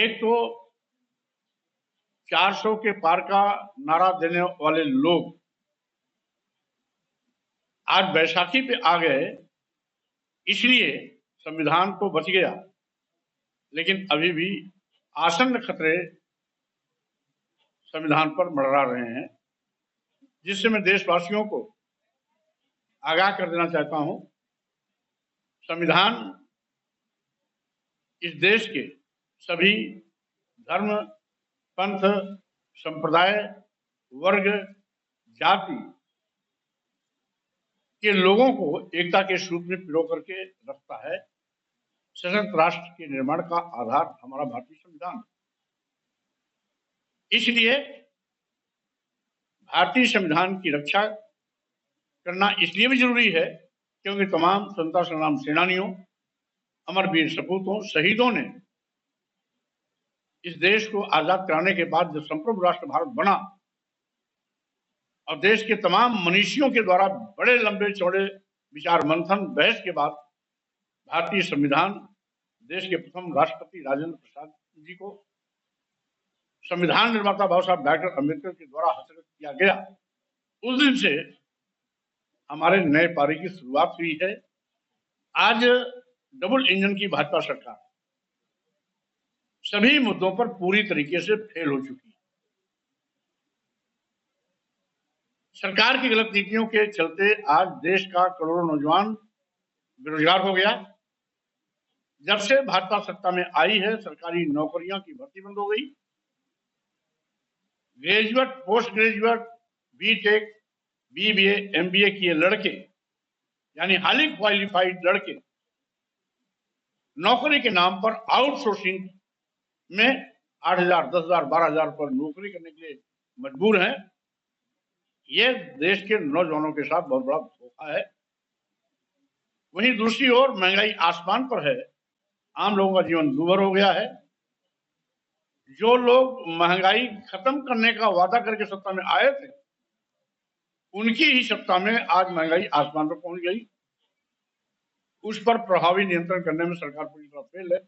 एक तो 400 के पार का नारा देने वाले लोग आज बैसाखी पे आ गए, इसलिए संविधान तो बच गया, लेकिन अभी भी आसन्न खतरे संविधान पर मंडरा रहे हैं, जिससे मैं देशवासियों को आगाह कर देना चाहता हूं। संविधान इस देश के सभी धर्म, पंथ, संप्रदाय, वर्ग, जाति के लोगों को एकता के सूत्र में पिरो करके रखता है। सशक्त राष्ट्र के निर्माण का आधार हमारा भारतीय संविधान है। इसलिए भारतीय संविधान की रक्षा करना इसलिए भी जरूरी है क्योंकि तमाम स्वतंत्रता संग्राम सेनानियों, अमरवीर सपूतों, शहीदों ने इस देश को आजाद कराने के बाद जब संप्रभु राष्ट्र भारत बना और देश के तमाम मनीषियों के द्वारा बड़े लंबे चौड़े विचार मंथन बहस के बाद भारतीय संविधान देश के प्रथम राष्ट्रपति राजेंद्र प्रसाद जी को संविधान निर्माता बाबा साहब डॉक्टर अम्बेडकर के द्वारा हस्तगत किया गया। उस दिन से हमारे नए पारी की शुरुआत हुई है। आज डबल इंजन की भाजपा सरकार सभी मुद्दों पर पूरी तरीके से फेल हो चुकी है। सरकार की गलत नीतियों के चलते आज देश का करोड़ों नौजवान बेरोजगार हो गया। जब से भाजपा सत्ता में आई है, सरकारी नौकरियों की भर्ती बंद हो गई। Graduate, post graduate, BTech, BBA, MBA किए लड़के, यानी हाईली क्वालिफाइड लड़के नौकरी के नाम पर आउटसोर्सिंग में 8,000, 10,000, 12,000 पर नौकरी करने के लिए मजबूर हैं। यह देश के नौजवानों के साथ बहुत बड़ा धोखा है। वहीं दूसरी ओर महंगाई आसमान पर है, आम लोगों का जीवन दूभर हो गया है। जो लोग महंगाई खत्म करने का वादा करके सत्ता में आए थे, उनकी ही सत्ता में आज महंगाई आसमान पर पहुंच गई। उस पर प्रभावी नियंत्रण करने में सरकार पूरी तरह फेल है।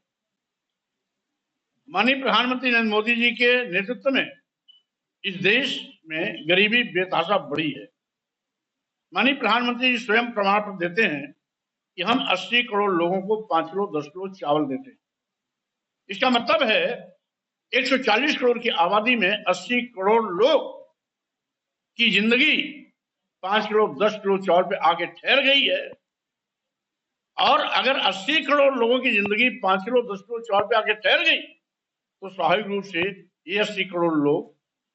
माननीय प्रधानमंत्री नरेंद्र मोदी जी के नेतृत्व में इस देश में गरीबी बेतहाशा बढ़ी है। माननीय प्रधानमंत्री जी स्वयं प्रमाण पत्र देते हैं कि हम 80 करोड़ लोगों को 5 किलो 10 किलो चावल देते हैं। इसका मतलब है 140 करोड़ की आबादी में 80 करोड़ लोग की जिंदगी 5 किलो 10 किलो चावल पे आके ठहर गई है। और अगर 80 करोड़ लोगों की जिंदगी 5 किलो 10 किलो चावल पे आके ठहर गई तो स्वाभाविक रूप से ये 80 करोड़ लोग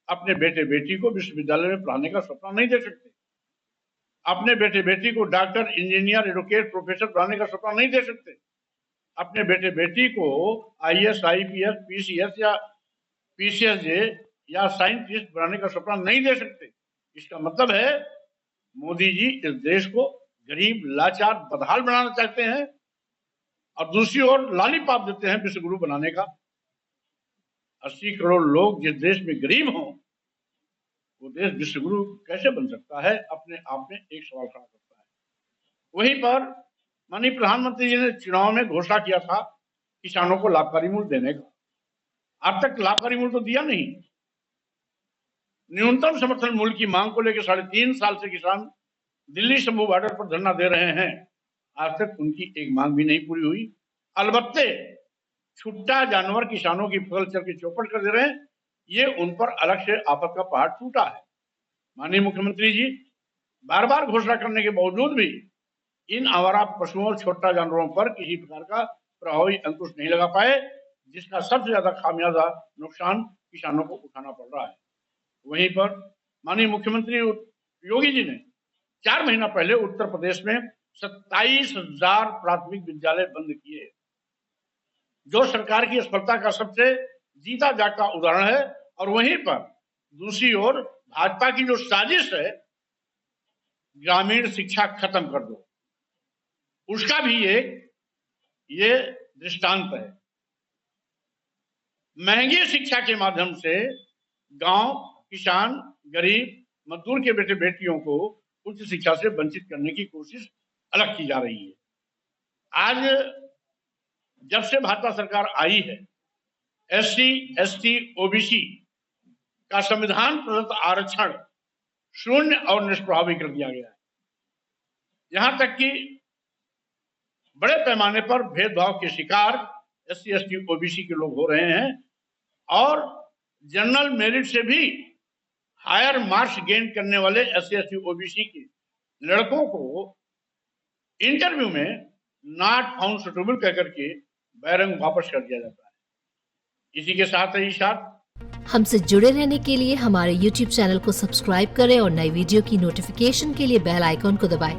अपने बेटे बेटी को विश्वविद्यालय में पढ़ाने का सपना नहीं दे सकते, अपने बेटे बेटी को डॉक्टर, इंजीनियर, एडवोकेट, प्रोफेसर पढ़ाने का सपना नहीं दे सकते, अपने बेटे बेटी को आईएएस, आईपीएस, पीसीएस या पीसीएसजे या साइंटिस्ट बनाने का सपना नहीं दे सकते। इसका मतलब है मोदी जी इस देश को गरीब, लाचार, बदहाल बनाना चाहते हैं और दूसरी ओर लॉलीपॉप देते हैं विश्व गुरु बनाने का। 80 करोड़ लोग जिस देश में गरीब हों, वो देश विश्व गुरु कैसे बन सकता है? अपने आप में एक सवाल खड़ा करता है। वहीं पर माननीय प्रधानमंत्री जी ने चुनाव में घोषणा किया था किसानों को लाभकारी मूल्य देने का। अब तक लाभकारी मूल्य तो दिया नहीं। न्यूनतम समर्थन मूल्य की मांग को लेकर 3.5 साल से किसान दिल्ली शंभू बॉर्डर पर धरना दे रहे हैं। आज तक उनकी एक मांग भी नहीं पूरी हुई। अलबत्ते छुट्टा जानवर किसानों की फसल चल के चौपट कर दे रहे हैं। ये उन पर अलग से आफत का पहाड़ टूटा है। माननीय मुख्यमंत्री जी बार बार घोषणा करने के बावजूद भी इन आवारा पशुओं और छोटा जानवरों पर किसी प्रकार का प्रभावी अंकुश नहीं लगा पाए, जिसका सबसे ज्यादा खामियाजा नुकसान किसानों को उठाना पड़ रहा है। वहीं पर माननीय मुख्यमंत्री योगी जी ने 4 महीना पहले उत्तर प्रदेश में 27,000 प्राथमिक विद्यालय बंद किए, जो सरकार की असफलता का सबसे जीता जागता उदाहरण है। और वहीं पर दूसरी ओर भाजपा की जो साजिश है ग्रामीण शिक्षा खत्म कर दो, उसका भी ये दृष्टांत है। महंगी शिक्षा के माध्यम से गांव, किसान, गरीब, मजदूर के बेटे बेटियों को उच्च शिक्षा से वंचित करने की कोशिश अलग की जा रही है। आज जब से भाजपा सरकार आई है, SC, ST, OBC का संविधान प्रदत्त आरक्षण शून्य और निष्प्रभावी कर दिया गया है। यहां तक कि बड़े पैमाने पर भेदभाव के शिकार SC, ST, OBC के लोग हो रहे हैं और जनरल मेरिट से भी हायर मार्क्स गेन करने वाले SC, ST, OBC के लड़कों को इंटरव्यू में नॉट फाउंड सुटेबल कहकर के बैरंग वापस कर दिया जाता है। इसी के साथ हमसे जुड़े रहने के लिए हमारे YouTube चैनल को सब्सक्राइब करें और नई वीडियो की नोटिफिकेशन के लिए बेल आइकॉन को दबाएं।